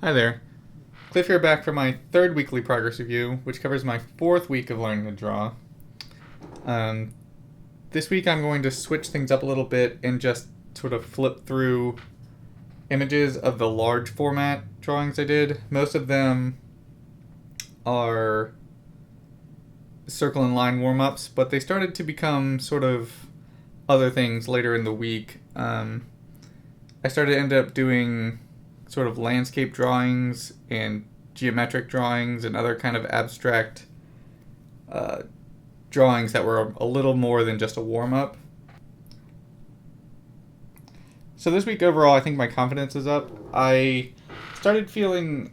Hi there. Cliff here, back for my third weekly progress review, which covers my fourth week of learning to draw. Um, this week I'm going to switch things up a little bit and just sort of flip through images of the large format drawings I did. Most of them are circle and line warm-ups, but they started to become sort of other things later in the week. I started to end up doing sort of landscape drawings and geometric drawings and other kind of abstract uh, drawings that were a little more than just a warm-up. So this week overall, I think my confidence is up. I started feeling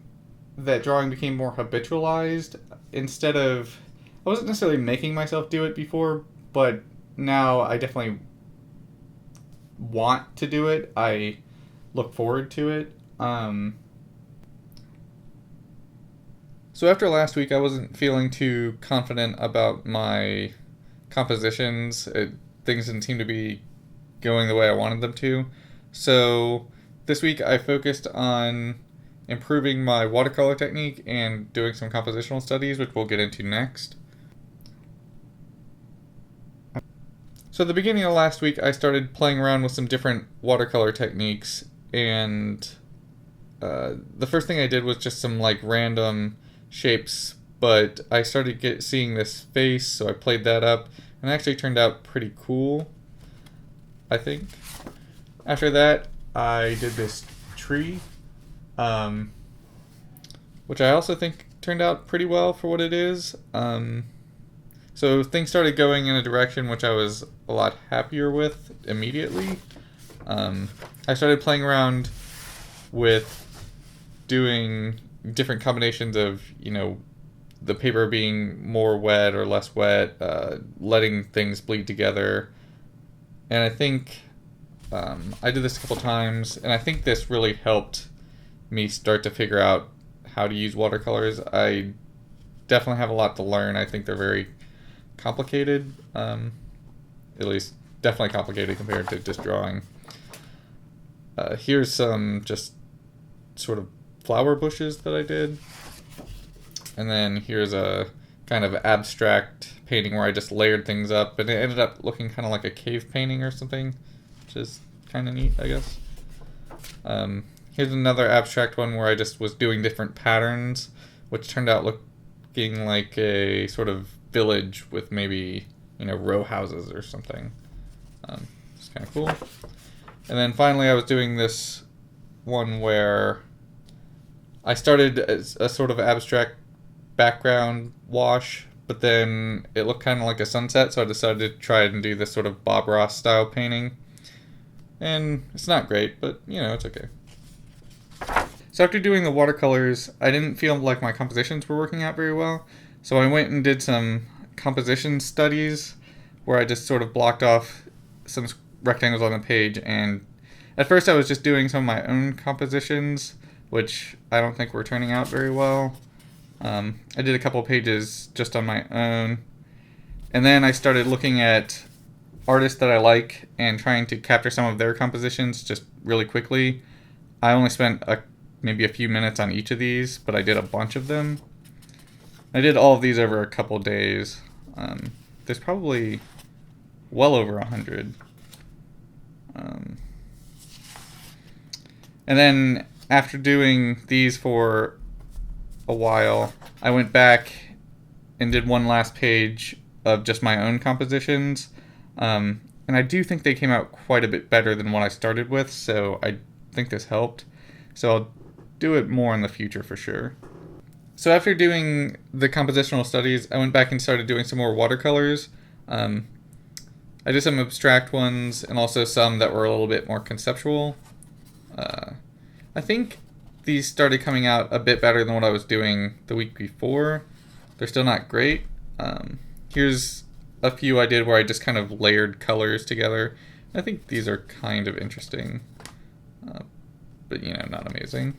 that drawing became more habitualized instead of, I wasn't necessarily making myself do it before, but now I definitely want to do it. I look forward to it. So after last week, I wasn't feeling too confident about my compositions. Things didn't seem to be going the way I wanted them to. So this week I focused on improving my watercolor technique and doing some compositional studies, which we'll get into next. So at the beginning of last week, I started playing around with some different watercolor techniques, and the first thing I did was just some like random shapes, but I started seeing this face, so I played that up, and it actually turned out pretty cool, I think. After that, I did this tree, which I also think turned out pretty well for what it is. So things started going in a direction which I was a lot happier with immediately. I started playing around with doing different combinations of, the paper being more wet or less wet, letting things bleed together. And I think I did this a couple times, and I think this really helped me start to figure out how to use watercolors. I definitely have a lot to learn. I think they're very complicated, at least definitely complicated compared to just drawing. Here's some just sort of flower bushes that I did. And then here's a kind of abstract painting where I just layered things up, and it ended up looking kind of like a cave painting or something, which is kind of neat, I guess. Here's another abstract one where I just was doing different patterns, which turned out looking like a sort of village with maybe, row houses or something. It's kind of cool. And then finally I was doing this one where I started as a sort of abstract background wash, but then it looked kind of like a sunset, so I decided to try and do this sort of Bob Ross style painting. And it's not great, but, it's okay. So after doing the watercolors, I didn't feel like my compositions were working out very well, so I went and did some composition studies where I just sort of blocked off some rectangles on the page, and at first I was just doing some of my own compositions, which I don't think were turning out very well. I did a couple pages just on my own, and then I started looking at artists that I like and trying to capture some of their compositions just really quickly. I only spent maybe a few minutes on each of these, but I did a bunch of them. I did all of these over a couple days. There's probably well over 100. And then after doing these for a while, I went back and did one last page of just my own compositions. And I do think they came out quite a bit better than what I started with, so I think this helped. So I'll do it more in the future for sure. So after doing the compositional studies, I went back and started doing some more watercolors. I did some abstract ones and also some that were a little bit more conceptual. I think these started coming out a bit better than what I was doing the week before. They're still not great. Here's a few I did where I just kind of layered colors together. I think these are kind of interesting, but not amazing.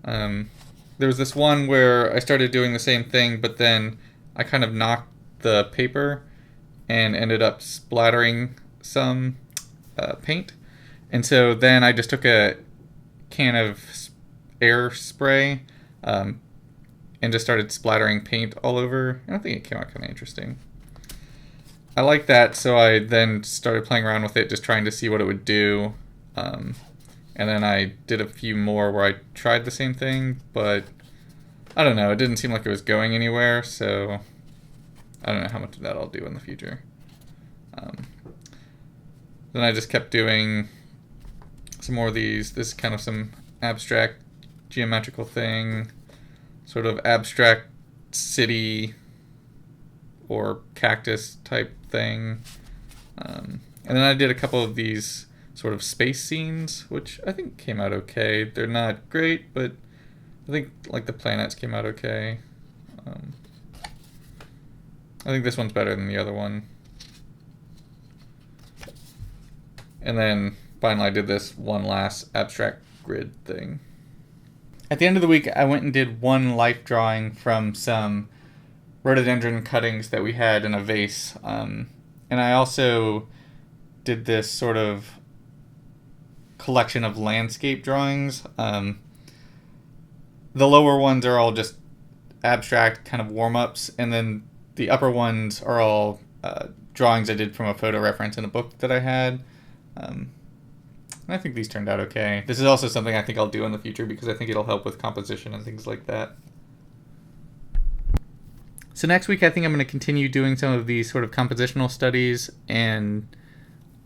There was this one where I started doing the same thing, but then I kind of knocked the paper and ended up splattering some paint. And so then I just took a can of air spray and just started splattering paint all over. And I think it came out kind of interesting. I like that, so I then started playing around with it, just trying to see what it would do. And then I did a few more where I tried the same thing, but I don't know, it didn't seem like it was going anywhere, so I don't know how much of that I'll do in the future. Then I just kept doing some more of these. This is kind of some abstract geometrical thing, sort of abstract city or cactus type thing. And then I did a couple of these sort of space scenes, which I think came out okay. They're not great, but I think like the planets came out okay. I think this one's better than the other one. And then finally I did this one last abstract grid thing. At the end of the week, I went and did one life drawing from some rhododendron cuttings that we had in a vase. And I also did this sort of collection of landscape drawings. The lower ones are all just abstract kind of warm-ups, and then the upper ones are all drawings I did from a photo reference in a book that I had. And I think these turned out okay. This is also something I think I'll do in the future because I think it'll help with composition and things like that. So next week I think I'm going to continue doing some of these sort of compositional studies, and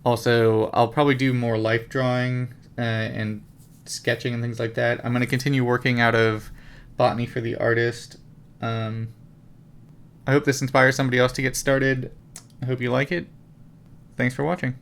also I'll probably do more life drawing and sketching and things like that. I'm going to continue working out of Botany for the Artist. I hope this inspires somebody else to get started. I hope you like it. Thanks for watching.